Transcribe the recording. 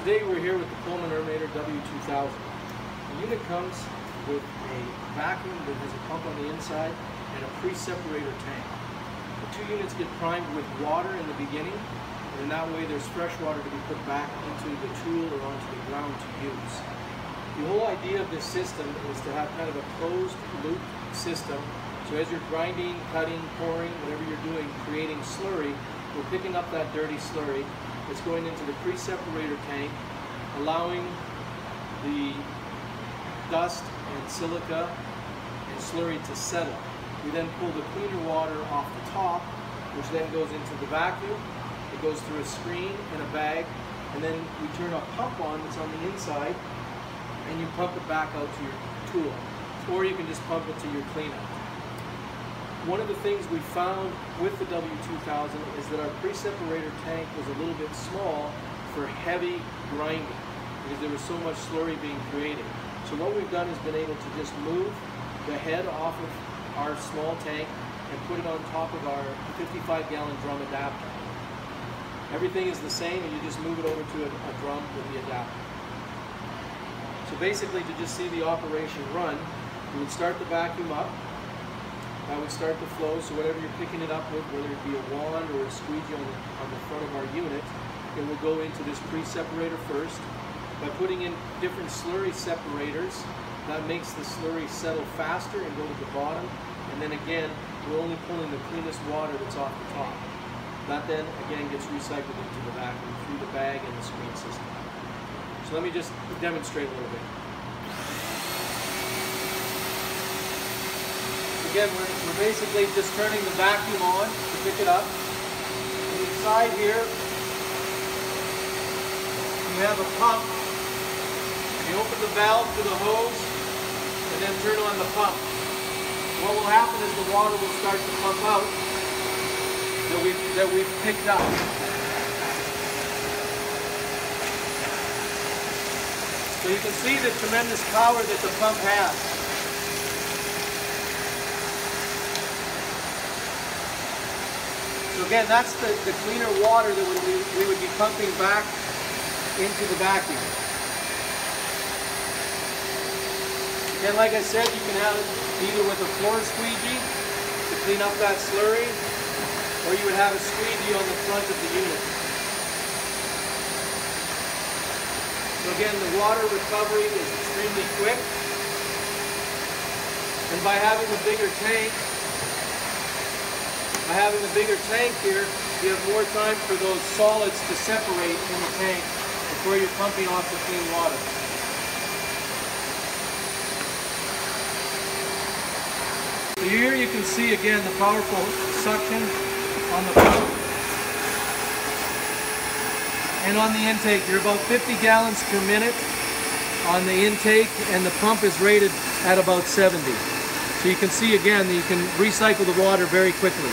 Today we're here with the Pre-Separator W2000. The unit comes with a vacuum that has a pump on the inside and a pre-separator tank. The two units get primed with water in the beginning, and in that way there's fresh water to be put back into the tool or onto the ground to use. The whole idea of this system is to have kind of a closed loop system. So as you're grinding, cutting, pouring, whatever you're doing, creating slurry, we're picking up that dirty slurry. It's going into the pre-separator tank, allowing the dust and silica and slurry to settle. We then pull the cleaner water off the top, which then goes into the vacuum. It goes through a screen and a bag, and then we turn a pump on that's on the inside, and you pump it back out to your tool. Or you can just pump it to your cleanup. One of the things we found with the W2000 is that our pre-separator tank was a little bit small for heavy grinding because there was so much slurry being created. So what we've done is been able to just move the head off of our small tank and put it on top of our 55-gallon drum adapter. Everything is the same, and you just move it over to a drum with the adapter. So basically, to just see the operation run, we would start the vacuum up. That would start the flow, so whatever you're picking it up with, whether it be a wand or a squeegee on the front of our unit, it will go into this pre-separator first. By putting in different slurry separators, that makes the slurry settle faster and go to the bottom. And then again, we're only pulling the cleanest water that's off the top. That then again gets recycled into the vacuum through the bag and the screen system. So let me just demonstrate a little bit. Again, we're basically just turning the vacuum on to pick it up. On the inside here, you have a pump. You open the valve to the hose and then turn on the pump. What will happen is the water will start to pump out that we've picked up. So you can see the tremendous power that the pump has. So again, that's the cleaner water that we would be pumping back into the vacuum. Again, like I said, you can have it either with a floor squeegee to clean up that slurry, or you would have a squeegee on the front of the unit. So again, the water recovery is extremely quick, and by having a bigger tank, here, you have more time for those solids to separate in the tank before you're pumping off the clean water. So here you can see again the powerful suction on the pump and on the intake. You're about 50 gallons per minute on the intake, and the pump is rated at about 70. So you can see again that you can recycle the water very quickly.